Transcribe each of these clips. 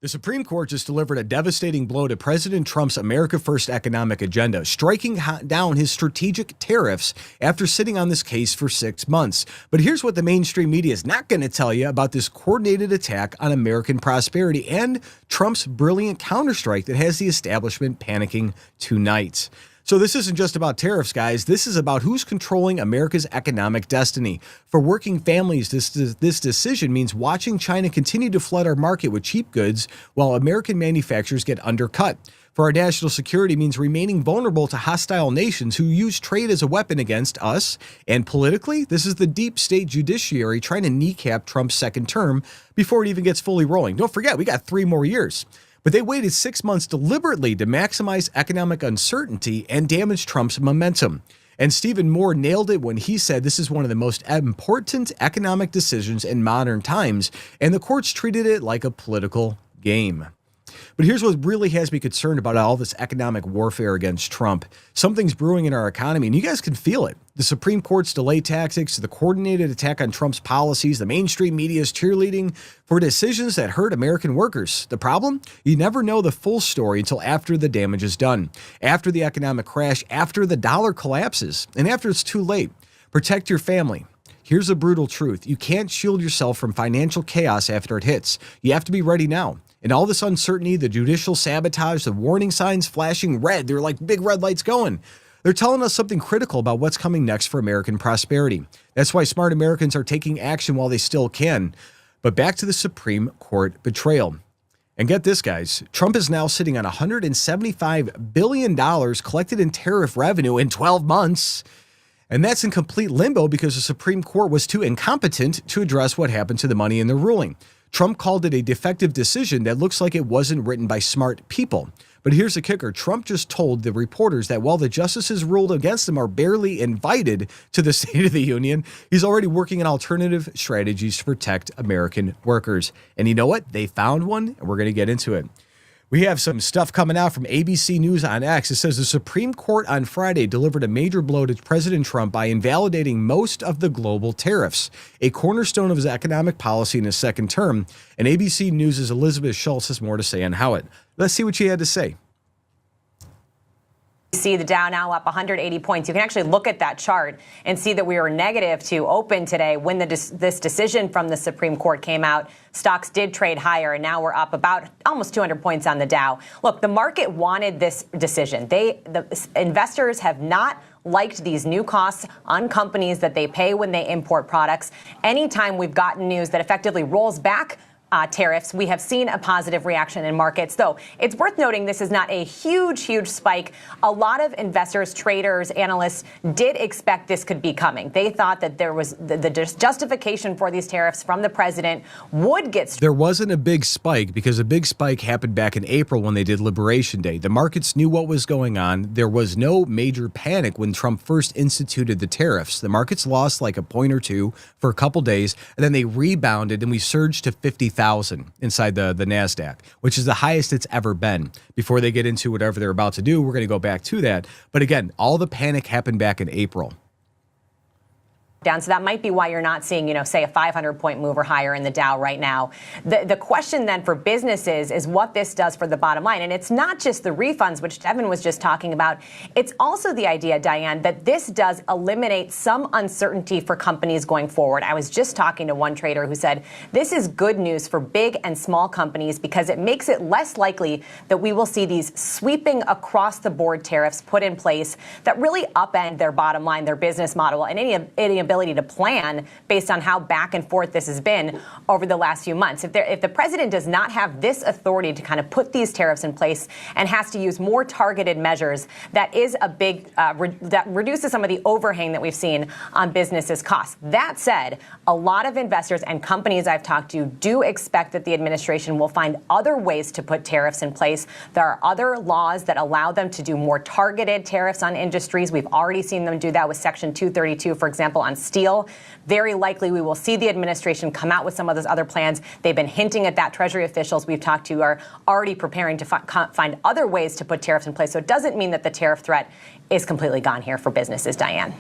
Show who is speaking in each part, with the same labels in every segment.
Speaker 1: The Supreme Court just delivered a devastating blow to President Trump's America First economic agenda, striking down his strategic tariffs after sitting on this case for 6 months. But here's what the mainstream media is not going to tell you about this coordinated attack on American prosperity and Trump's brilliant counterstrike that has the establishment panicking tonight. So this isn't just about tariffs, guys. This is about who's controlling America's economic destiny. For working families, this decision means watching China continue to flood our market with cheap goods while American manufacturers get undercut. For our national security means remaining vulnerable to hostile nations who use trade as a weapon against us. And politically, this is the deep state judiciary trying to kneecap Trump's second term before it even gets fully rolling. Don't forget, we got 3 more years. But they waited 6 months deliberately to maximize economic uncertainty and damage Trump's momentum. And Stephen Moore nailed it when he said this is one of the most important economic decisions in modern times, and the courts treated it like a political game. But here's what really has me concerned about all this economic warfare against Trump. Something's brewing in our economy, and you guys can feel it. The Supreme Court's delay tactics, the coordinated attack on Trump's policies, the mainstream media's cheerleading for decisions that hurt American workers. The problem? You never know the full story until after the damage is done, after the economic crash, after the dollar collapses, and after it's too late. Protect your family. Here's the brutal truth. You can't shield yourself from financial chaos after it hits. You have to be ready now. And all this uncertainty, the judicial sabotage, the warning signs flashing red, they're like big red lights going. They're telling us something critical about what's coming next for American prosperity. That's why smart Americans are taking action while they still can. But back to the Supreme Court betrayal. And get this, guys. Trump is now sitting on $175 billion collected in tariff revenue in 12 months. And that's in complete limbo because the Supreme Court was too incompetent to address what happened to the money in the ruling. Trump called it a defective decision that looks like it wasn't written by smart people. But here's the kicker. Trump just told the reporters that while the justices ruled against him are barely invited to the State of the Union, he's already working on alternative strategies to protect American workers. And you know what? They found one, and we're going to get into it. We have some stuff coming out from ABC News on X. It says the Supreme Court on Friday delivered a major blow to President Trump by invalidating most of the global tariffs, a cornerstone of his economic policy in his second term. And ABC News' Elizabeth Schultz has more to say on how it. Let's see what she had to say.
Speaker 2: See the Dow now up 180 points. You can actually look at that chart and see that we were negative to open today when this decision from the Supreme Court came out. Stocks did trade higher, and now we're up about almost 200 points on the Dow. Look, the market wanted this decision. The investors have not liked these new costs on companies that they pay when they import products. Anytime we've gotten news that effectively rolls back tariffs, we have seen a positive reaction in markets. Though it's worth noting this is not a huge spike. A lot of investors, traders, analysts did expect this could be coming. They thought that there was the justification for these tariffs from the president would get.
Speaker 1: There wasn't a big spike because a big spike happened back in April when they did Liberation Day. The markets knew what was going on. There was no major panic when Trump first instituted the tariffs. The markets lost like a point or two for a couple days, and then they rebounded and we surged to 50,000 inside the NASDAQ, which is the highest it's ever been. Before they get into whatever they're about to do, we're going to go back to that. But again, all the panic happened back in April.
Speaker 2: Down. So that might be why you're not seeing, say a 500-point move or higher in the Dow right now. The question then for businesses is what this does for the bottom line. And it's not just the refunds, which Devin was just talking about. It's also the idea, Diane, that this does eliminate some uncertainty for companies going forward. I was just talking to one trader who said this is good news for big and small companies because it makes it less likely that we will see these sweeping across the board tariffs put in place that really upend their bottom line, their business model, and any ability to plan based on how back and forth this has been over the last few months. If the president does not have this authority to kind of put these tariffs in place and has to use more targeted measures, that is a big, that reduces some of the overhang that we've seen on businesses' costs. That said, a lot of investors and companies I've talked to do expect that the administration will find other ways to put tariffs in place. There are other laws that allow them to do more targeted tariffs on industries. We've already seen them do that with Section 232, for example, on steel. Very likely we will see the administration come out with some of those other plans. They've been hinting at that. Treasury officials we've talked to are already preparing to find other ways to put tariffs in place. So it doesn't mean that the tariff threat is completely gone here for businesses, Diane.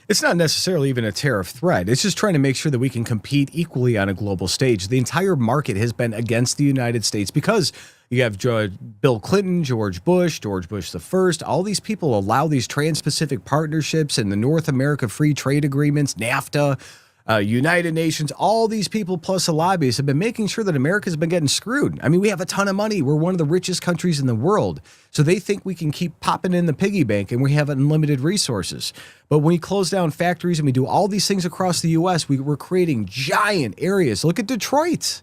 Speaker 1: It's not necessarily even a tariff threat. It's just trying to make sure that we can compete equally on a global stage. The entire market has been against the United States because you have Bill Clinton, George Bush the first. All these people allow these trans-Pacific partnerships and the North America Free Trade Agreements, NAFTA, United Nations. All these people plus the lobbyists have been making sure that America's been getting screwed. I mean, we have a ton of money. We're one of the richest countries in the world. So they think we can keep popping in the piggy bank and we have unlimited resources. But when we close down factories and we do all these things across the U.S., we're creating giant areas. Look at Detroit.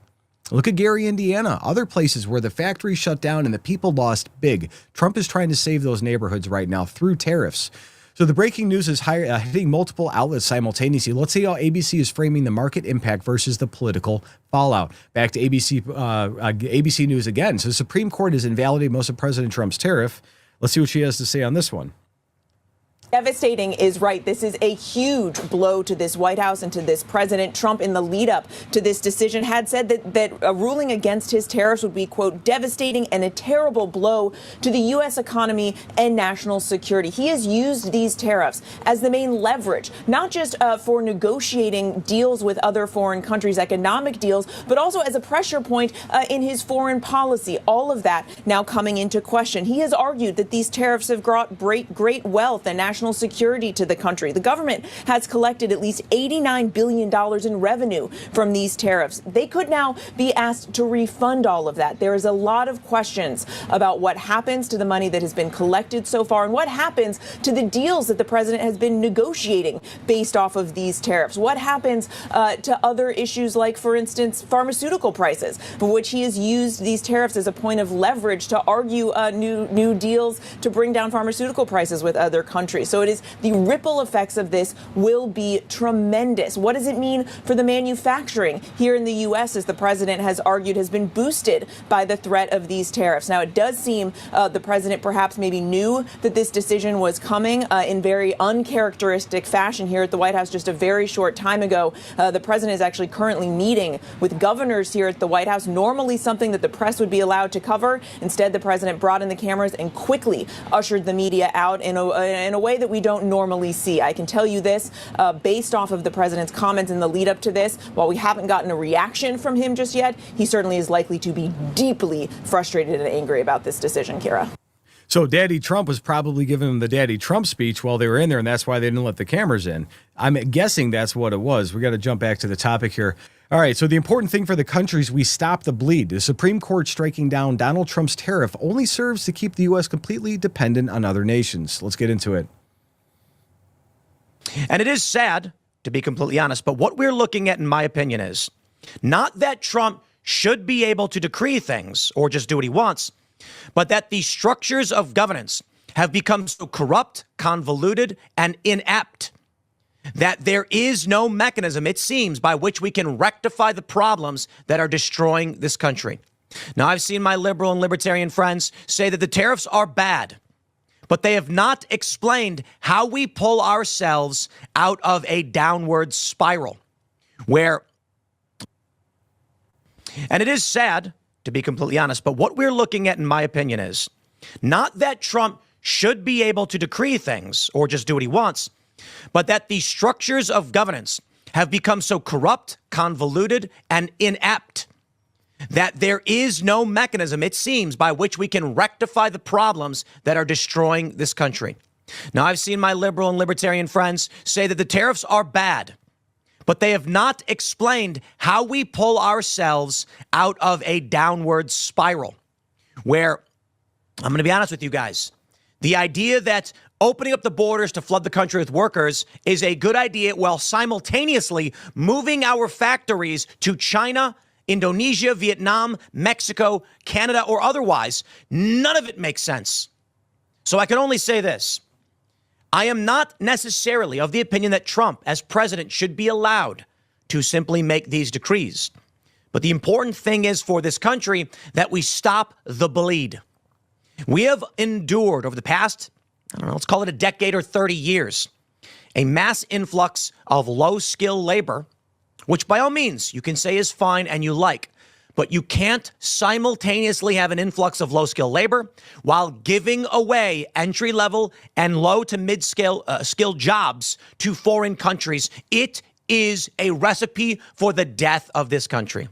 Speaker 1: Look at Gary, Indiana, other places where the factories shut down and the people lost big. Trump is trying to save those neighborhoods right now through tariffs. So the breaking news is hitting multiple outlets simultaneously. Let's see how ABC is framing the market impact versus the political fallout. Back to ABC News again. So the Supreme Court has invalidated most of President Trump's tariff. Let's see what she has to say on this one.
Speaker 3: Devastating is right. This is a huge blow to this White House and to this president. Trump, in the lead up to this decision, had said that a ruling against his tariffs would be, quote, devastating and a terrible blow to the U.S. economy and national security. He has used these tariffs as the main leverage, not just for negotiating deals with other foreign countries, economic deals, but also as a pressure point in his foreign policy. All of that now coming into question. He has argued that these tariffs have brought great wealth and national security to the country. The government has collected at least $89 billion in revenue from these tariffs. They could now be asked to refund all of that. There is a lot of questions about what happens to the money that has been collected so far and what happens to the deals that the president has been negotiating based off of these tariffs. What happens to other issues like, for instance, pharmaceutical prices, for which he has used these tariffs as a point of leverage to argue new deals to bring down pharmaceutical prices with other countries. So it is the ripple effects of this will be tremendous. What does it mean for the manufacturing here in the U.S., as the president has argued, has been boosted by the threat of these tariffs? Now, it does seem the president perhaps maybe knew that this decision was coming in very uncharacteristic fashion here at the White House just a very short time ago. The president is actually currently meeting with governors here at the White House, normally something that the press would be allowed to cover. Instead, the president brought in the cameras and quickly ushered the media out in a way that we don't normally see. I can tell you this, based off of the president's comments in the lead up to this, while we haven't gotten a reaction from him just yet, he certainly is likely to be deeply frustrated and angry about this decision, Kira.
Speaker 1: So Daddy Trump was probably giving him the Daddy Trump speech while they were in there, and that's why they didn't let the cameras in. I'm guessing that's what it was. We got to jump back to the topic here. All right, so the important thing for the country is we stop the bleed. The Supreme Court striking down Donald Trump's tariff only serves to keep the U.S. completely dependent on other nations. Let's get into it.
Speaker 4: And it is sad, to be completely honest, but what we're looking at, in my opinion, is not that Trump should be able to decree things or just do what he wants, but that the structures of governance have become so corrupt, convoluted, and inept that there is no mechanism, it seems, by which we can rectify the problems that are destroying this country. Now, I've seen my liberal and libertarian friends say that the tariffs are bad, but they have not explained how we pull ourselves out of a downward spiral where, and it is sad, to be completely honest, but what we're looking at, in my opinion, is not that Trump should be able to decree things or just do what he wants, but that the structures of governance have become so corrupt, convoluted, and inept that there is no mechanism, it seems, by which we can rectify the problems that are destroying this country. Now, I've seen my liberal and libertarian friends say that the tariffs are bad, but they have not explained how we pull ourselves out of a downward spiral where, I'm going to be honest with you guys, the idea that opening up the borders to flood the country with workers is a good idea while simultaneously moving our factories to China, Indonesia, Vietnam, Mexico, Canada, or otherwise. None of it makes sense. So I can only say this. I am not necessarily of the opinion that Trump, as president, should be allowed to simply make these decrees. But the important thing is for this country that we stop the bleed. We have endured over the past, I don't know, let's call it a decade or 30 years, a mass influx of low-skill labor, which by all means you can say is fine and you like. but you can't simultaneously have an influx of low-skilled labor while giving away entry-level and low to mid-scale skilled jobs to foreign countries. It is a recipe for the death of this country.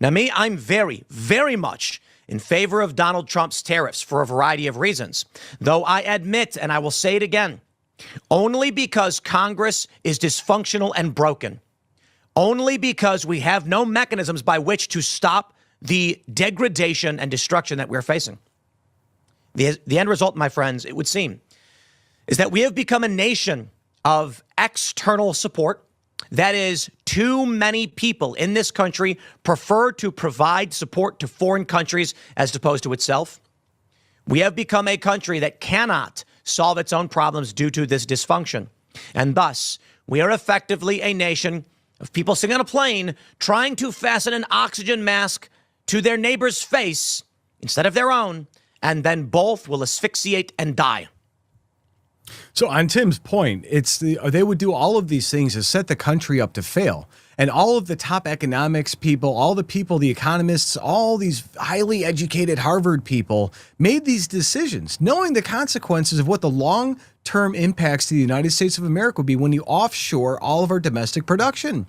Speaker 4: Now, I'm very, very much in favor of Donald Trump's tariffs for a variety of reasons, though I admit, and I will say it again, only because Congress is dysfunctional and broken. Only because we have no mechanisms by which to stop the degradation and destruction that we're facing. The end result, my friends, it would seem, is that we have become a nation of external support. That is, too many people in this country prefer to provide support to foreign countries as opposed to itself. We have become a country that cannot solve its own problems due to this dysfunction. And thus, we are effectively a nation of people sitting on a plane trying to fasten an oxygen mask to their neighbor's face instead of their own, and then both will asphyxiate and die.
Speaker 1: So on Tim's point, they would do all of these things to set the country up to fail. And all of the top economics people, all the people, the economists, all these highly educated Harvard people made these decisions, knowing the consequences of what the long-term impacts to the United States of America would be when you offshore all of our domestic production.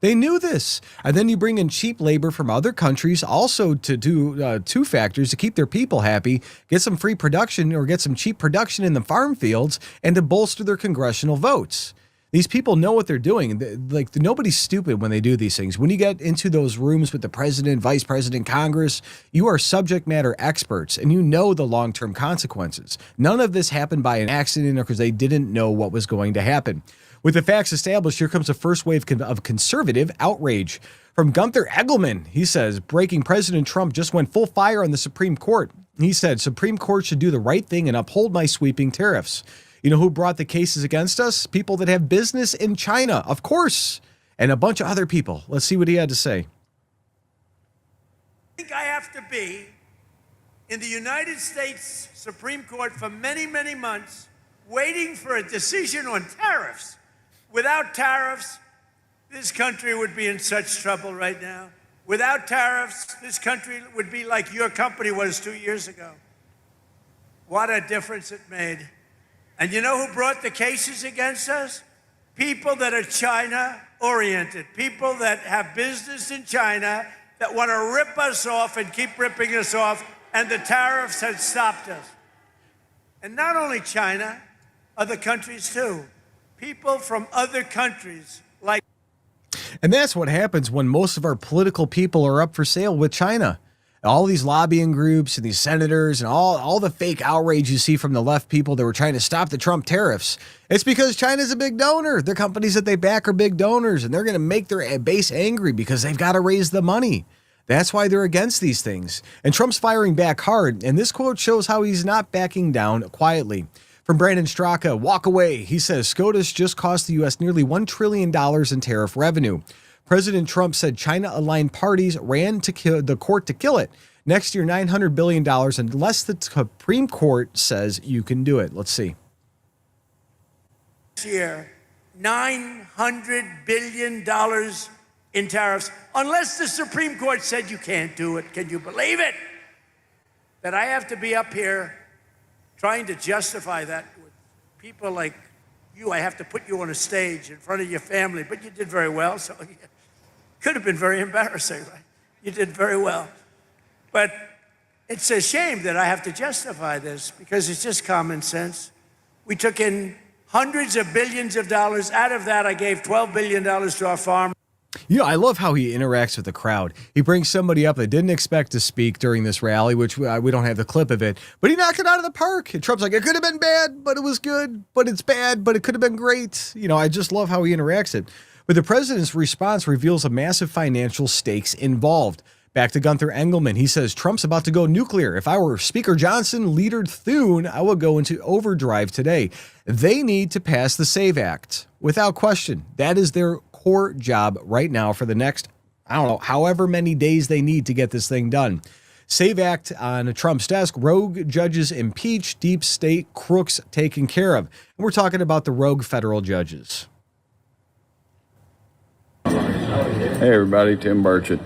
Speaker 1: They knew this. And then you bring in cheap labor from other countries also to do two factors: to keep their people happy, get some free production or get some cheap production in the farm fields, and to bolster their congressional votes. These people know what they're doing. Like, nobody's stupid when they do these things. When you get into those rooms with the president, vice president, Congress, you are subject matter experts and you know the long-term consequences. None of this happened by an accident or because they didn't know what was going to happen. With the facts established, here comes the first wave of conservative outrage. From Gunther Egelman, he says, breaking President Trump just went full fire on the Supreme Court. He said, Supreme Court should do the right thing and uphold my sweeping tariffs. You know who brought the cases against us? People that have business in China, of course, and a bunch of other people. Let's see what he had to say.
Speaker 5: I think I have to be in the United States Supreme Court for many, many months waiting for a decision on tariffs. Without tariffs, this country would be in such trouble right now. Without tariffs, this country would be like your company was 2 years ago. What a difference it made. And you know who brought the cases against us? People that are China-oriented, people that have business in China that want to rip us off and keep ripping us off, and the tariffs had stopped us. And not only China, other countries too. People from other countries like.
Speaker 1: And that's what happens when most of our political people are up for sale with China. All these lobbying groups and these senators and all the fake outrage you see from the left people that were trying to stop the Trump tariffs. It's because China's a big donor. The companies that they back are big donors, and they're going to make their base angry because they've got to raise the money. That's why they're against these things. And Trump's firing back hard. And this quote shows how he's not backing down quietly. From Brandon Straka, walk away. He says SCOTUS just cost the U.S. nearly $1 trillion in tariff revenue. President Trump said China-aligned parties ran to the court to kill it. Next year, $900 billion unless the Supreme Court says you can do it. Let's see.
Speaker 5: This year, $900 billion in tariffs, unless the Supreme Court said you can't do it. Can you believe it? That I have to be up here trying to justify that with people like you. I have to put you on a stage in front of your family, but you did very well. So it could have been very embarrassing, right? You did very well. But it's a shame that I have to justify this because it's just common sense. We took in hundreds of billions of dollars. Out of that, I gave $12 billion to our farmers.
Speaker 1: You know, I love how he interacts with the crowd. He brings somebody up that didn't expect to speak during this rally, which we don't have the clip of it, but he knocked it out of the park. And Trump's like, it could have been bad, but it was good, but it's bad, but it could have been great. You know, I just love how he interacts it. But the president's response reveals a massive financial stakes involved. Back to Gunther Engelman. He says, Trump's about to go nuclear. If I were Speaker Johnson, Leader Thune, I would go into overdrive today. They need to pass the SAVE Act. Without question, that is their core job right now for the next, I don't know, however many days they need to get this thing done. SAVE Act on Trump's desk, rogue judges impeached, deep state crooks taken care of. And we're talking about the rogue federal judges.
Speaker 6: Hey everybody, Tim Burchett.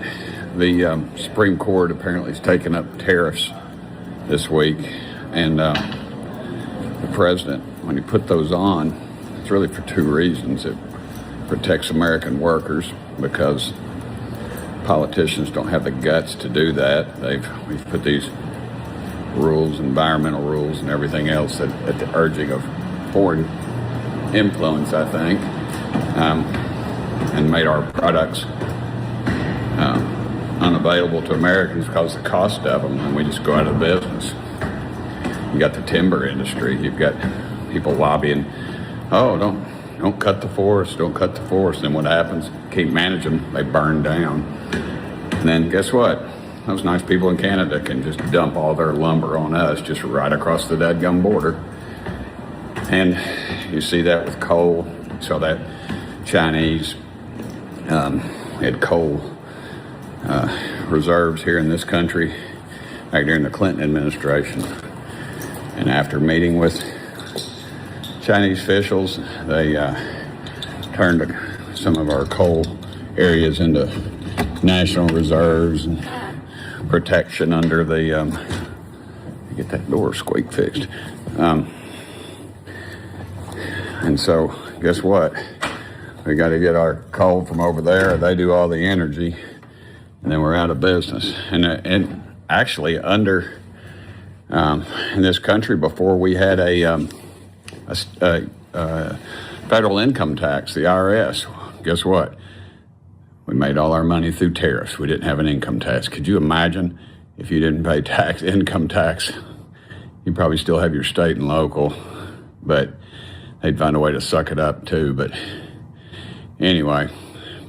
Speaker 6: the Supreme Court apparently has taken up tariffs this week, and the president, when he put those on, it's really for two reasons. It protects American workers because politicians don't have the guts to do that. We've put these rules, environmental rules, and everything else at the urging of foreign influence, I think, and made our products unavailable to Americans because of the cost of them, and we just go out of business. You got the timber industry. You've got people lobbying, oh, don't cut the forest, don't cut the forest. And what happens? Can't manage them, they burn down. And then guess what? Those nice people in Canada can just dump all their lumber on us just right across the dadgum border. And you see that with coal. You saw that Chinese had coal reserves here in this country back during the Clinton administration. And after meeting with Chinese officials, they turned some of our coal areas into national reserves and protection under the get that door squeak fixed. And so guess what? We got to get our coal from over there. They do all the energy, and then we're out of business. And actually, under in this country, before we had a federal income tax, the IRS, guess what? We made all our money through tariffs. We didn't have an income tax. Could you imagine if you didn't pay income tax? You probably still have your state and local, but they'd find a way to suck it up too. But anyway,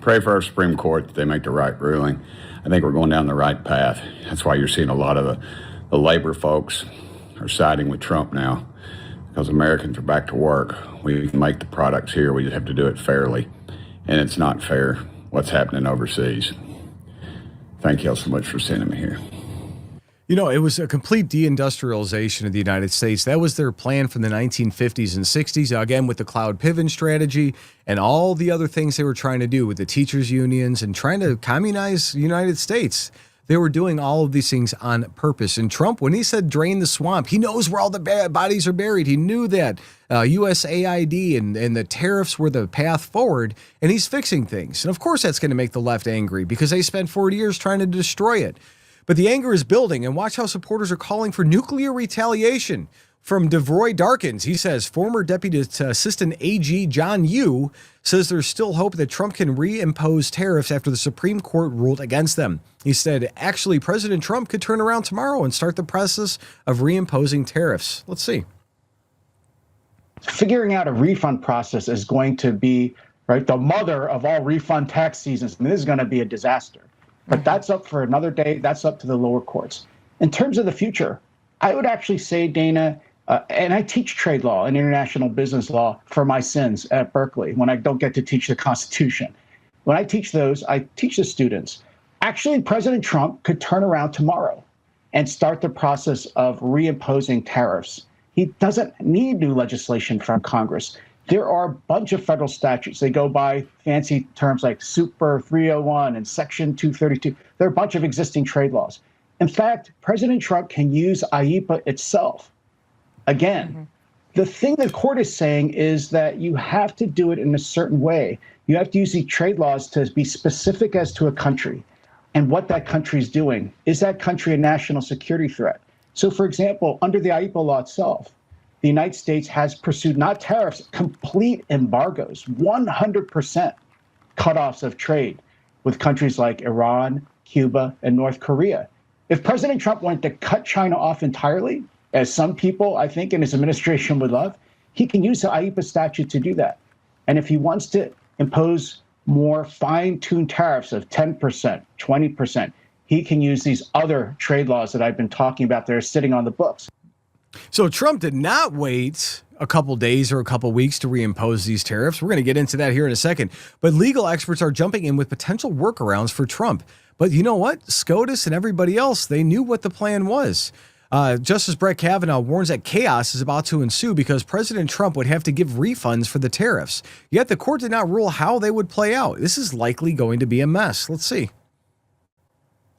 Speaker 6: pray for our Supreme Court that they make the right ruling. I think we're going down the right path. That's why you're seeing a lot of the labor folks are siding with Trump now, because Americans are back to work. We can make the products here. We just have to do it fairly. And it's not fair what's happening overseas. Thank you all so much for sending me here.
Speaker 1: You know, it was a complete deindustrialization of the United States. That was their plan from the 1950s and 60s, again, with the cloud pivot strategy and all the other things they were trying to do with the teachers' unions and trying to communize the United States. They were doing all of these things on purpose. And Trump, when he said drain the swamp, he knows where all the bodies are buried. He knew that USAID and the tariffs were the path forward, and he's fixing things. And of course, that's going to make the left angry because they spent 40 years trying to destroy it. But the anger is building, and watch how supporters are calling for nuclear retaliation. From DeVroy Darkins, he says former Deputy Assistant AG John Yoo says there's still hope that Trump can reimpose tariffs after the Supreme Court ruled against them. He said, actually, President Trump could turn around tomorrow and start the process of reimposing tariffs. Let's see.
Speaker 7: Figuring out a refund process is going to be, right, the mother of all refund tax seasons. I mean, this is going to be a disaster. But that's up for another day. That's up to the lower courts. In terms of the future, I would actually say, Dana, and I teach trade law and international business law for my sins at Berkeley when I don't get to teach the Constitution. When I teach those, I teach the students. Actually, President Trump could turn around tomorrow and start the process of reimposing tariffs. He doesn't need new legislation from Congress. There are a bunch of federal statutes. They go by fancy terms like Super 301 and Section 232. There are a bunch of existing trade laws. In fact, President Trump can use IEEPA itself. Again, the thing the court is saying is that you have to do it in a certain way. You have to use these trade laws to be specific as to a country and what that country is doing. Is that country a national security threat? So, for example, under the IEEPA law itself, the United States has pursued not tariffs, complete embargoes, 100% cutoffs of trade with countries like Iran, Cuba, and North Korea. If President Trump wanted to cut China off entirely, as some people, I think, in his administration would love, he can use the IEEPA statute to do that. And if he wants to impose more fine-tuned tariffs of 10%, 20%, he can use these other trade laws that I've been talking about that are sitting on the books.
Speaker 1: So Trump did not wait a couple days or a couple weeks to reimpose these tariffs. We're going to get into that here in a second. But legal experts are jumping in with potential workarounds for Trump. But you know what? SCOTUS and everybody else, they knew what the plan was. Justice Brett Kavanaugh warns that chaos is about to ensue because President Trump would have to give refunds for the tariffs. Yet the court did not rule how they would play out. This is likely going to be a mess. Let's see.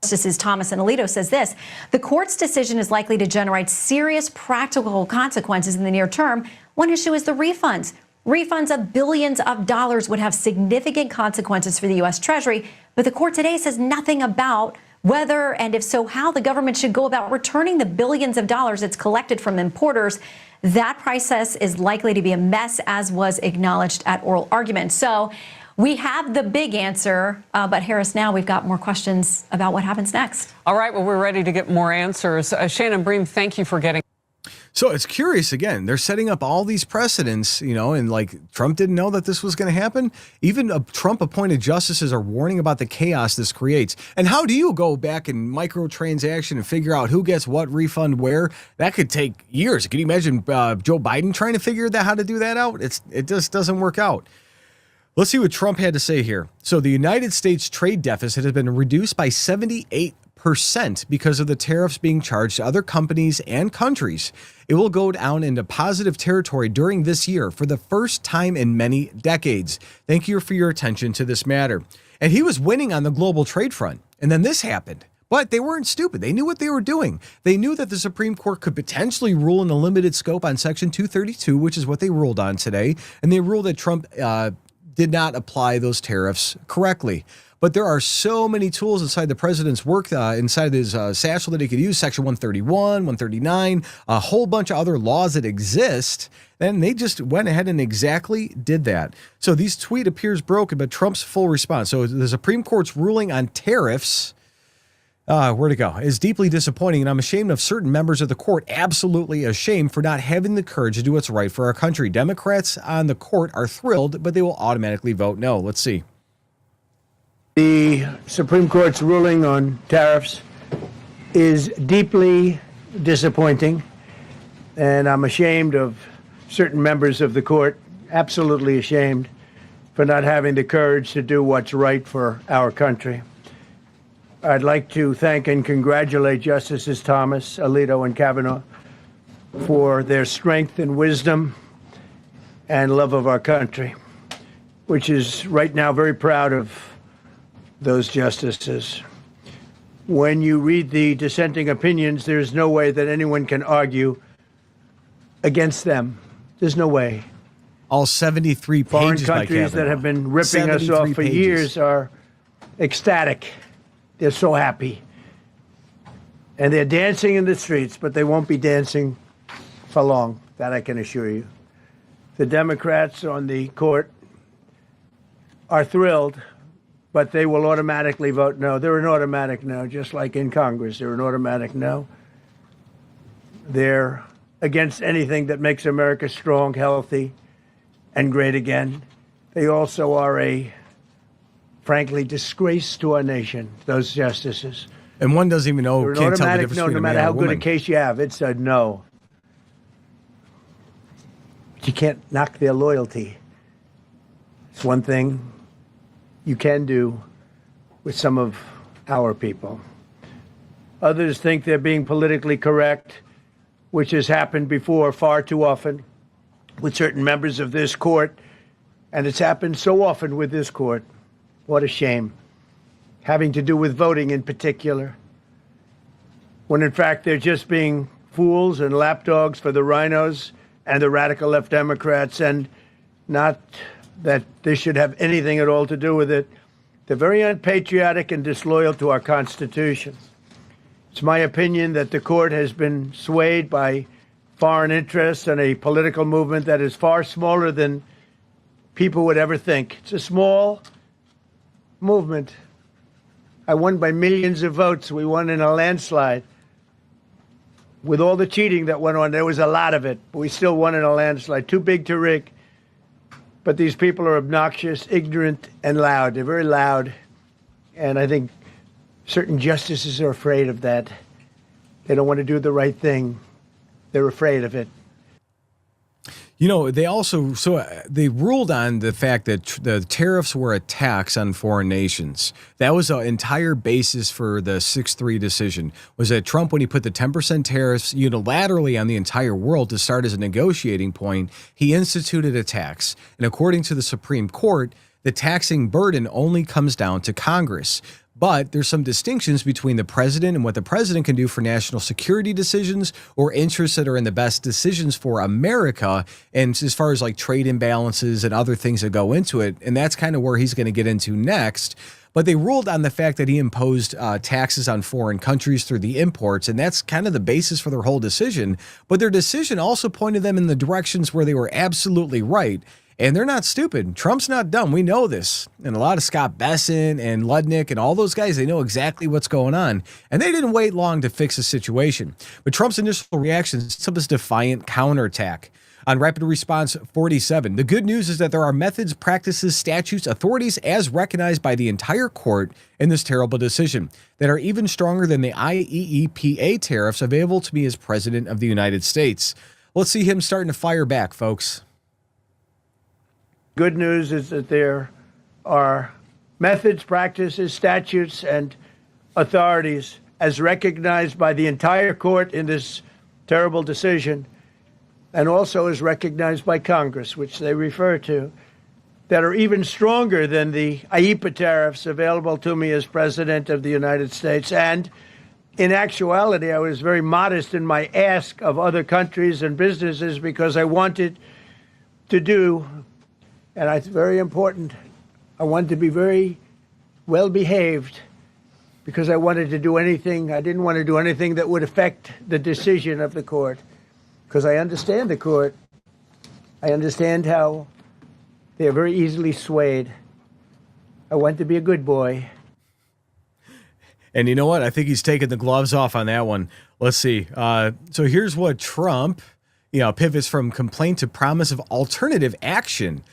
Speaker 8: Justices Thomas and Alito says this: the court's decision is likely to generate serious practical consequences in the near term. One issue is the refunds. Refunds of billions of dollars would have significant consequences for the U.S. Treasury, but the court today says nothing about whether, and if so, how the government should go about returning the billions of dollars it's collected from importers. That process is likely to be a mess, as was acknowledged at oral argument. So we have the big answer, but Harris, now we've got more questions about what happens next.
Speaker 9: All right, well, we're ready to get more answers. Shannon Bream, thank you for getting.
Speaker 1: So it's curious, again, they're setting up all these precedents, and like Trump didn't know that this was going to happen. Even Trump-appointed justices are warning about the chaos this creates. And how do you go back and microtransaction and figure out who gets what refund where? That could take years. Can you imagine Joe Biden trying to figure how to do that out? It just doesn't work out. Let's see what Trump had to say here. So the United States trade deficit has been reduced by 78% because of the tariffs being charged to other companies and countries. It will go down into positive territory during this year for the first time in many decades. Thank you for your attention to this matter. And he was winning on the global trade front. And then this happened. But they weren't stupid. They knew what they were doing. They knew that the Supreme Court could potentially rule in a limited scope on Section 232, which is what they ruled on today. And they ruled that Trump did not apply those tariffs correctly. But there are so many tools inside the president's work, inside his satchel that he could use, Section 131, 139, a whole bunch of other laws that exist. And they just went ahead and exactly did that. So this tweet appears broken, but Trump's full response. So the Supreme Court's ruling on tariffs, where to go, is deeply disappointing, and I'm ashamed of certain members of the court, absolutely ashamed for not having the courage to do what's right for our country. Democrats on the court are thrilled, but they will automatically vote no. Let's see.
Speaker 10: The Supreme Court's ruling on tariffs is deeply disappointing, and I'm ashamed of certain members of the court, absolutely ashamed, for not having the courage to do what's right for our country. I'd like to thank and congratulate Justices Thomas, Alito, and Kavanaugh for their strength and wisdom and love of our country, which is right now very proud of those justices. When you read the dissenting opinions, there's no way that anyone can argue against them. There's no way.
Speaker 1: All 73 pages
Speaker 10: Foreign
Speaker 1: by
Speaker 10: countries that have been ripping us off for years are ecstatic. They're so happy. And they're dancing in the streets, but they won't be dancing for long. That I can assure you. The Democrats on the court are thrilled, but they will automatically vote no. They're an automatic no, just like in Congress. They're an automatic no. They're against anything that makes America strong, healthy, and great again. They also are a, frankly, disgrace to our nation, those justices.
Speaker 1: And one doesn't even know, can't tell the difference between a man and a woman.
Speaker 10: No matter how good a case you have, it's a no. But you can't knock their loyalty. It's one thing you can do with some of our people. Others think they're being politically correct, which has happened before far too often with certain members of this court, and it's happened so often with this court. What a shame. Having to do with voting in particular, when in fact they're just being fools and lapdogs for the rhinos and the radical left Democrats, and not that this should have anything at all to do with it. They're very unpatriotic and disloyal to our Constitution. It's my opinion that the court has been swayed by foreign interests and a political movement that is far smaller than people would ever think. It's a small movement. I won by millions of votes. We won in a landslide. With all the cheating that went on, there was a lot of it, but we still won in a landslide. Too big to rig. But these people are obnoxious, ignorant, and loud. They're very loud. And I think certain justices are afraid of that. They don't want to do the right thing. They're afraid of it.
Speaker 1: They also, they ruled on the fact that the tariffs were a tax on foreign nations. That was the entire basis for the 6-3 decision, was that Trump, when he put the 10% tariffs unilaterally on the entire world to start as a negotiating point, he instituted a tax. And according to the Supreme Court, the taxing burden only comes down to Congress. But there's some distinctions between the president and what the president can do for national security decisions or interests that are in the best decisions for America. And as far as like trade imbalances and other things that go into it, and that's kind of where he's going to get into next. But they ruled on the fact that he imposed taxes on foreign countries through the imports, and that's kind of the basis for their whole decision. But their decision also pointed them in the directions where they were absolutely right. And they're not stupid. Trump's not dumb. We know this. And a lot of Scott Bessent and Ludnick and all those guys, they know exactly what's going on. And they didn't wait long to fix the situation. But Trump's initial reaction is to this defiant counterattack. On Rapid Response 47, the good news is that there are methods, practices, statutes, authorities as recognized by the entire court in this terrible decision that are even stronger than the IEEPA tariffs available to me as President of the United States. Let's see him starting to fire back, folks.
Speaker 10: Good news is that there are methods, practices, statutes, and authorities as recognized by the entire court in this terrible decision, and also as recognized by Congress, which they refer to, that are even stronger than the IEEPA tariffs available to me as President of the United States. And in actuality, I was very modest in my ask of other countries and businesses because I wanted to do, and it's very important, I wanted to be very well behaved because I wanted to do anything, I didn't want to do anything that would affect the decision of the court. Because I understand the court. I understand how they are very easily swayed. I want to be a good boy.
Speaker 1: And you know what? I think he's taking the gloves off on that one. Let's see. So here's what Trump, pivots from complaint to promise of alternative action.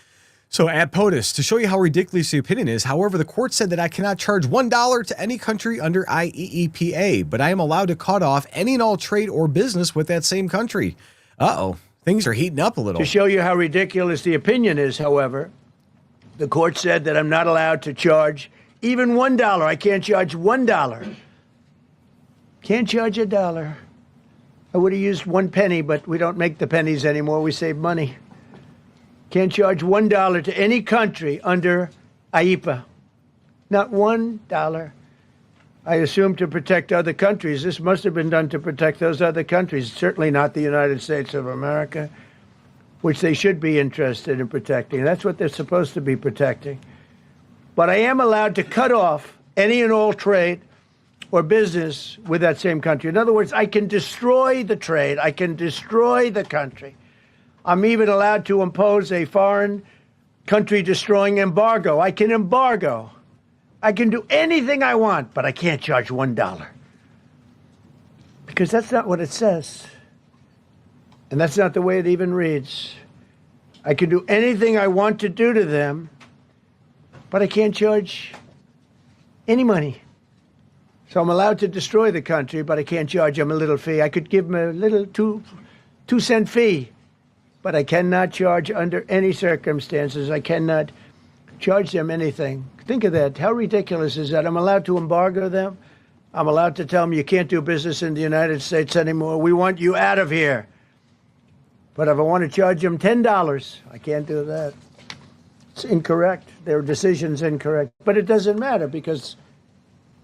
Speaker 1: So at POTUS, to show you how ridiculous the opinion is, however, the court said that I cannot charge $1 to any country under IEEPA, but I am allowed to cut off any and all trade or business with that same country. Uh-oh, things are heating up a little.
Speaker 10: To show you how ridiculous the opinion is, however, the court said that I'm not allowed to charge even $1. I can't charge $1. Can't charge $1. I would have used 1 penny, but we don't make the pennies anymore. We save money. Can't charge $1 to any country under IEEPA. Not $1. I assume to protect other countries. This must have been done to protect those other countries, certainly not the United States of America, which they should be interested in protecting. That's what they're supposed to be protecting. But I am allowed to cut off any and all trade or business with that same country. In other words, I can destroy the trade. I can destroy the country. I'm even allowed to impose a foreign country destroying embargo. I can embargo. I can do anything I want, but I can't charge $1. Because that's not what it says. And that's not the way it even reads. I can do anything I want to do to them, but I can't charge any money. So I'm allowed to destroy the country, but I can't charge them a little fee. I could give them a little 2-cent fee. But I cannot charge under any circumstances. I cannot charge them anything. Think of that. How ridiculous is that? I'm allowed to embargo them. I'm allowed to tell them you can't do business in the United States anymore. We want you out of here. But if I want to charge them $10, I can't do that. It's incorrect. Their decision's incorrect. But it doesn't matter because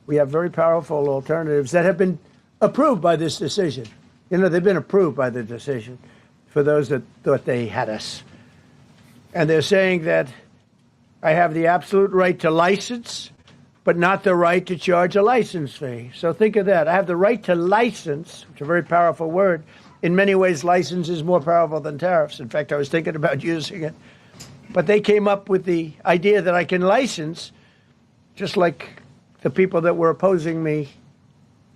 Speaker 10: we have very powerful alternatives that have been approved by this decision. They've been approved by the decision. For those that thought they had us. And they're saying that I have the absolute right to license, but not the right to charge a license fee. So think of that. I have the right to license, which is a very powerful word. In many ways, license is more powerful than tariffs. In fact, I was thinking about using it. But they came up with the idea that I can license, just like the people that were opposing me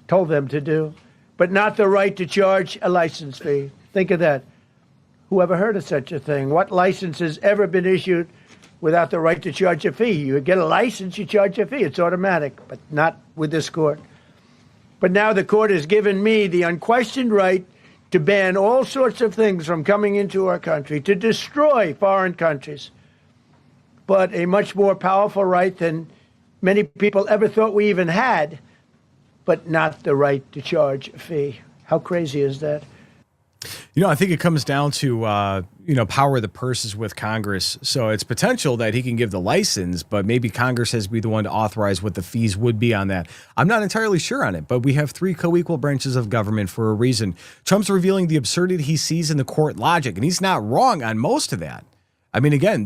Speaker 10: told them to do, but not the right to charge a license fee. Think of that. Who ever heard of such a thing? What license has ever been issued without the right to charge a fee? You get a license, you charge a fee. It's automatic, but not with this court. But now the court has given me the unquestioned right to ban all sorts of things from coming into our country, to destroy foreign countries. But a much more powerful right than many people ever thought we even had, but not the right to charge a fee. How crazy is that?
Speaker 1: I think it comes down to, power of the purses with Congress. So it's potential that he can give the license, but maybe Congress has to be the one to authorize what the fees would be on that. I'm not entirely sure on it, but we have 3 co-equal branches of government for a reason. Trump's revealing the absurdity he sees in the court logic, and he's not wrong on most of that. I mean, again,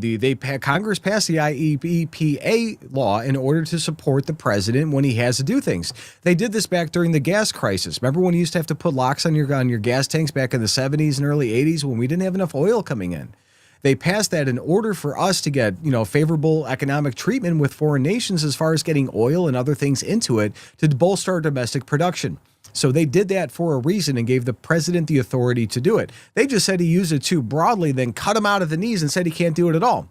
Speaker 1: Congress passed the IEPA law in order to support the president when he has to do things. They did this back during the gas crisis. Remember when you used to have to put locks on your gas tanks back in the 70s and early 80s when we didn't have enough oil coming in? They passed that in order for us to get, favorable economic treatment with foreign nations as far as getting oil and other things into it to bolster our domestic production. So they did that for a reason and gave the president the authority to do it. They just said he used it too broadly, then cut him out of the knees and said he can't do it at all.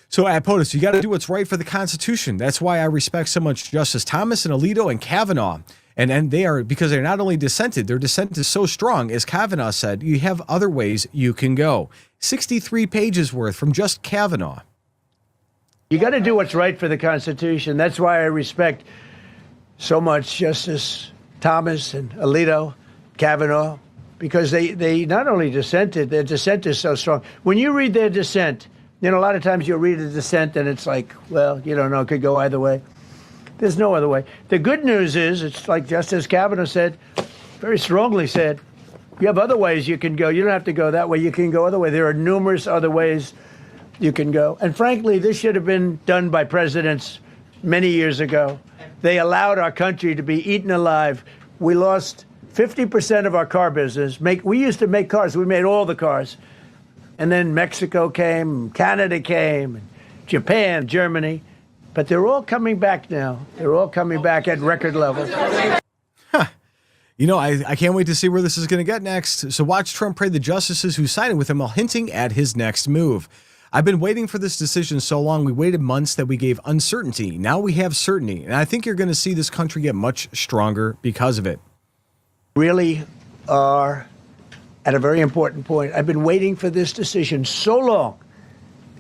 Speaker 1: So at POTUS, you got to do what's right for the Constitution. That's why I respect so much Justice Thomas and Alito and Kavanaugh. And they are, because they're not only dissented, their dissent is so strong, as Kavanaugh said, you have other ways you can go. 63 pages worth from just Kavanaugh.
Speaker 10: You got to do what's right for the Constitution. That's why I respect so much Justice Thomas and Alito, Kavanaugh, because they not only dissented, their dissent is so strong. When you read their dissent, a lot of times you'll read a dissent and it's like, well, you don't know, it could go either way. There's no other way. The good news is, it's like Justice Kavanaugh said, very strongly said, you have other ways you can go. You don't have to go that way. You can go other way. There are numerous other ways you can go. And frankly, this should have been done by presidents many years ago. They allowed our country to be eaten alive. We lost 50% of our car business. We used to make cars. We made all the cars. And then Mexico came, Canada came, and Japan, Germany. But they're all coming back now. They're all coming back at record levels.
Speaker 1: I can't wait to see where this is going to get next. So watch Trump pray the justices who sided with him while hinting at his next move. I've been waiting for this decision so long. We waited months that we gave uncertainty. Now we have certainty. And I think you're going to see this country get much stronger because of it.
Speaker 10: Really are at a very important point. I've been waiting for this decision so long.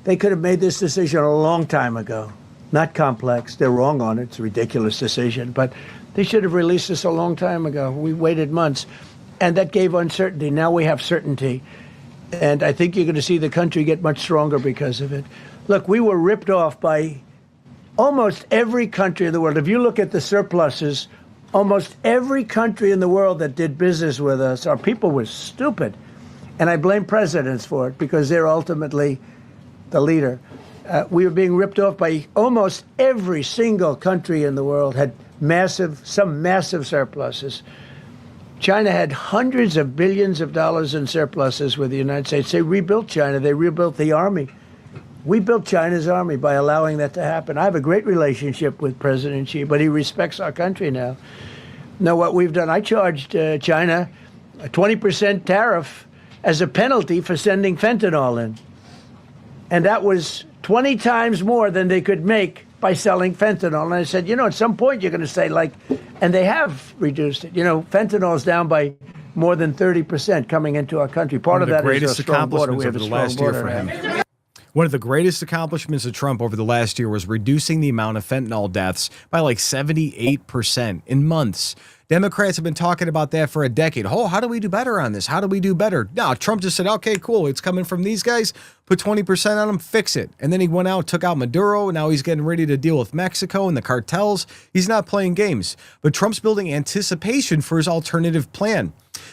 Speaker 10: They could have made this decision a long time ago. Not complex. They're wrong on it. It's a ridiculous decision. But they should have released this a long time ago. We waited months. And that gave uncertainty. Now we have certainty. And I think you're going to see the country get much stronger because of it. Look, we were ripped off by almost every country in the world. If you look at the surpluses, almost every country in the world that did business with us, our people were stupid. And I blame presidents for it because they're ultimately the leader. We were being ripped off by almost every single country in the world had some massive surpluses. China had hundreds of billions of dollars in surpluses with the United States. They rebuilt China. They rebuilt the army. We built China's army by allowing that to happen. I have a great relationship with President Xi, but he respects our country now. Now, what we've done, I charged China a 20% tariff as a penalty for sending fentanyl in. And that was 20 times more than they could make by selling fentanyl. And I said, at some point you're going to say and they have reduced it. Fentanyl is down by more than 30% coming into our country. Part of that is a strong border. We have a strong border for him.
Speaker 1: One of the greatest accomplishments of Trump over the last year was reducing the amount of fentanyl deaths by 78% in months. Democrats have been talking about that for a decade. Oh, how do we do better on this? How do we do better? No, Trump just said, okay, cool. It's coming from these guys. Put 20% on them, fix it. And then he went out, took out Maduro. Now he's getting ready to deal with Mexico and the cartels. He's not playing games. But Trump's building anticipation for his alternative plan.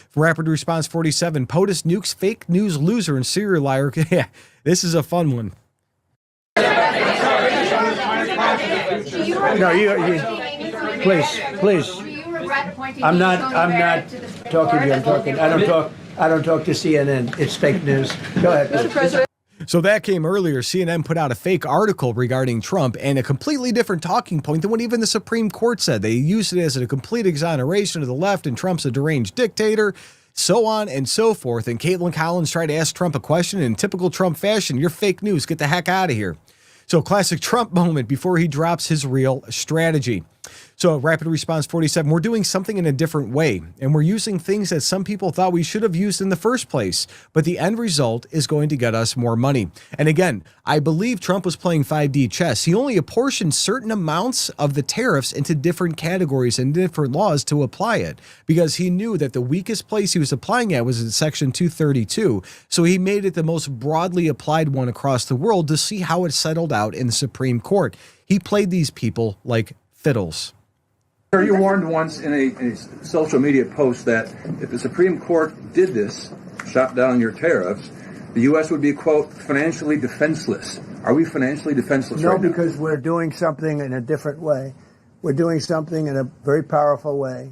Speaker 1: From Rapid Response 47, POTUS nukes fake news loser and serial liar. Yeah, this is a fun one.
Speaker 10: No, please. I'm not talking to you. I don't talk to CNN. It's fake news. Go ahead, Mr. President.
Speaker 1: So that came earlier. CNN put out a fake article regarding Trump and a completely different talking point than what even the Supreme Court said. They used it as a complete exoneration of the left and Trump's a deranged dictator, so on and so forth. And Caitlin Collins tried to ask Trump a question in typical Trump fashion. You're fake news. Get the heck out of here. So classic Trump moment before he drops his real strategy. So Rapid Response 47, we're doing something in a different way, and we're using things that some people thought we should have used in the first place, but the end result is going to get us more money. And again, I believe Trump was playing 5D chess. He only apportioned certain amounts of the tariffs into different categories and different laws to apply it, because he knew that the weakest place he was applying at was in Section 232. So he made it the most broadly applied one across the world to see how it settled out in the Supreme Court. He played these people like fiddles.
Speaker 11: Sir, you warned once in a social media post that if the Supreme Court did this, shot down your tariffs, the U.S. would be, quote, financially defenseless. Are we financially defenseless right now?
Speaker 10: No, because we're doing something in a different way. We're doing something in a very powerful way,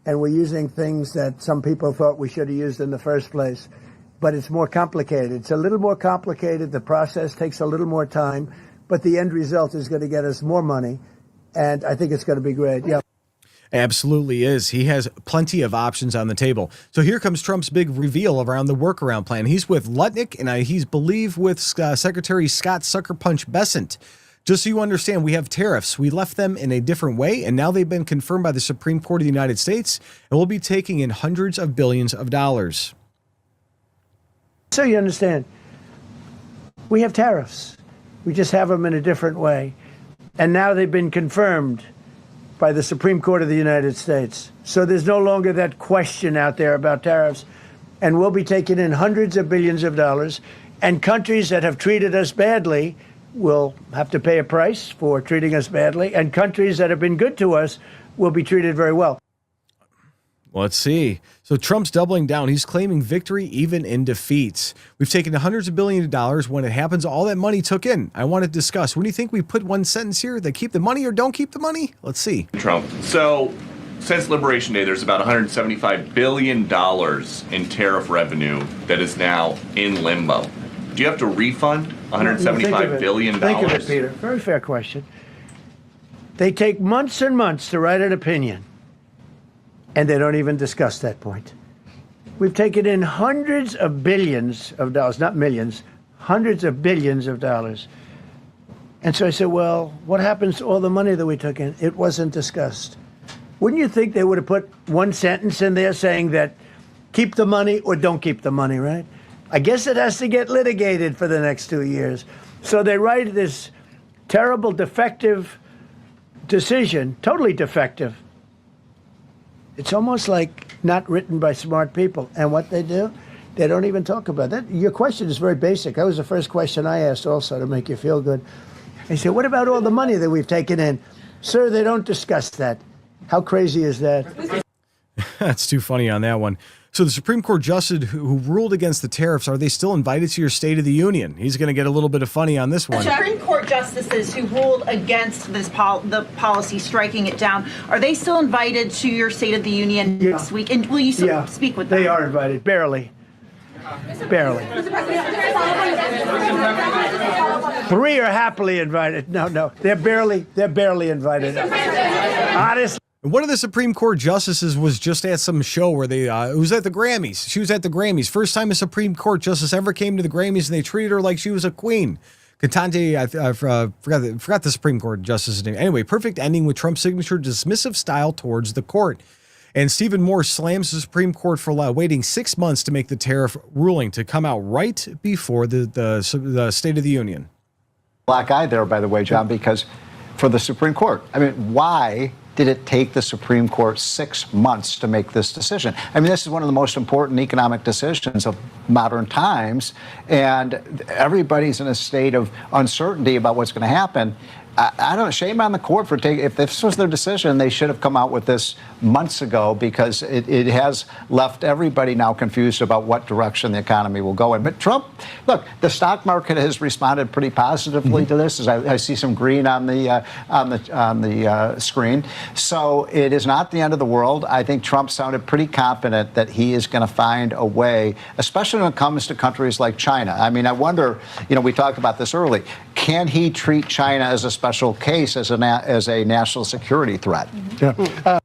Speaker 10: and we're using things that some people thought we should have used in the first place. But it's more complicated. It's a little more complicated. The process takes a little more time, but the end result is going to get us more money, and I think it's going to be great. Yeah.
Speaker 1: Absolutely is. He has plenty of options on the table. So here comes Trump's big reveal around the workaround plan. He's with Lutnick, and he's believed with Secretary Scott Sucker Punch Bessent. Just so you understand, we have tariffs. We left them in a different way, and now they've been confirmed by the Supreme Court of the United States, and we'll be taking in hundreds of billions of dollars.
Speaker 10: So you understand, we have tariffs. We just have them in a different way. And now they've been confirmed by the Supreme Court of the United States. So there's no longer that question out there about tariffs. And we'll be taking in hundreds of billions of dollars. And countries that have treated us badly will have to pay a price for treating us badly. And countries that have been good to us will be treated very well.
Speaker 1: Let's see. So Trump's doubling down. He's claiming victory even in defeats. We've taken hundreds of billions of dollars. When it happens, all that money took in. I want to discuss. What do you think we put one sentence here? They keep the money or don't keep the money? Let's see.
Speaker 12: Trump. So since Liberation Day, there's about $175 billion in tariff revenue that is now in limbo. Do you have to refund $175 billion?
Speaker 10: Think of it, Peter. Very fair question. They take months and months to write an opinion, and they don't even discuss that point. We've taken in hundreds of billions of dollars, not millions, hundreds of billions of dollars. And so I said, well, what happens to all the money that we took in? It wasn't discussed. Wouldn't you think they would have put one sentence in there saying that keep the money or don't keep the money, right? I guess it has to get litigated for the next 2 years. So they write this terrible, defective decision, totally defective. It's almost like not written by smart people. And what they do, they don't even talk about that. Your question is very basic. That was the first question I asked also to make you feel good. I said, what about all the money that we've taken in? Sir, they don't discuss that. How crazy is that?
Speaker 1: That's too funny on that one. So the Supreme Court justice who ruled against the tariffs, are they still invited to your State of the Union? He's going to get a little bit of funny on this one.
Speaker 13: The Supreme Court justices who ruled against this the policy, striking it down, are they still invited to your State of the Union next week? And will you speak with them?
Speaker 10: They are invited, barely. Barely. 3 are happily invited. No, they're barely invited. Honestly.
Speaker 1: One of the Supreme Court justices was just at some show where they, it was at the Grammys. She was at the Grammys. First time a Supreme Court justice ever came to the Grammys, and they treated her like she was a queen. Katante, I forgot the Supreme Court justice's name. Anyway, perfect ending with Trump's signature dismissive style towards the court. And Stephen Moore slams the Supreme Court for waiting 6 months to make the tariff ruling to come out right before the State of the Union.
Speaker 14: Black eye there, by the way, John, because for the Supreme Court, I mean, why did it take the Supreme Court 6 months to make this decision? I mean, this is one of the most important economic decisions of modern times, and everybody's in a state of uncertainty about what's going to happen. I don't know, shame on the court for taking, if this was their decision, they should have come out with this months ago, because it has left everybody now confused about what direction the economy will go in. But Trump, look, the stock market has responded pretty positively to this, as I see some green on the screen. So it is not the end of the world. I think Trump sounded pretty confident that he is going to find a way, especially when it comes to countries like China. I mean, I wonder, we talked about this early. Can he treat China as a special case, as a national security threat?
Speaker 10: Yeah.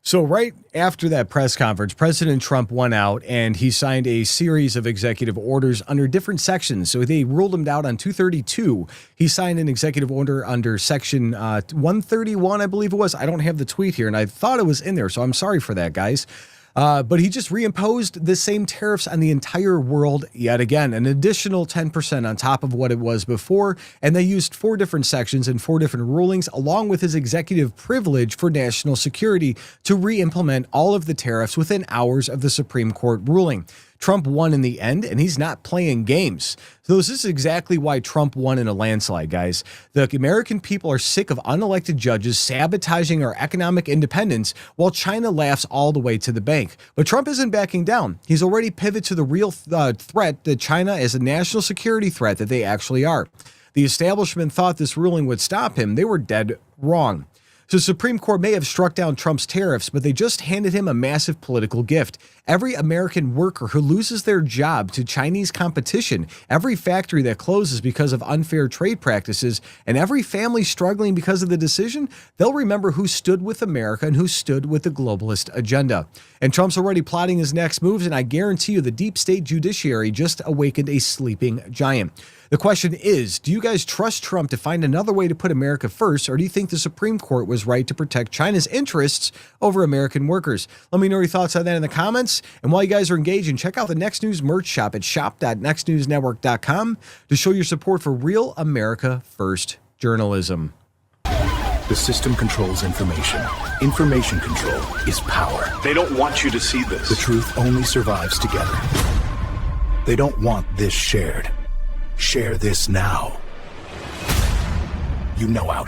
Speaker 1: So right after that press conference, President Trump went out and he signed a series of executive orders under different sections. So they ruled him out on 232. He signed an executive order under section 131, I believe it was. I don't have the tweet here, and I thought it was in there, so I'm sorry for that, guys. But he just reimposed the same tariffs on the entire world yet again, an additional 10% on top of what it was before. And they used 4 different sections and 4 different rulings, along with his executive privilege for national security, to re-implement all of the tariffs within hours of the Supreme Court ruling. Trump won in the end, and he's not playing games. So this is exactly why Trump won in a landslide, guys. The American people are sick of unelected judges sabotaging our economic independence while China laughs all the way to the bank. But Trump isn't backing down. He's already pivoted to the real threat that China is a national security threat that they actually are. The establishment thought this ruling would stop him. They were dead wrong. So the Supreme Court may have struck down Trump's tariffs, but they just handed him a massive political gift. Every American worker who loses their job to Chinese competition, every factory that closes because of unfair trade practices, and every family struggling because of the decision, they'll remember who stood with America and who stood with the globalist agenda. And Trump's already plotting his next moves, and I guarantee you the deep state judiciary just awakened a sleeping giant. The question is, do you guys trust Trump to find another way to put America first, or do you think the Supreme Court was right to protect China's interests over American workers? Let me know your thoughts on that in the comments. And while you guys are engaging, check out the Next News merch shop at shop.nextnewsnetwork.com to show your support for real America First journalism.
Speaker 15: The system controls information. Information control is power. They don't want you to see this. The truth only survives together. They don't want this shared. Share this now. You know out.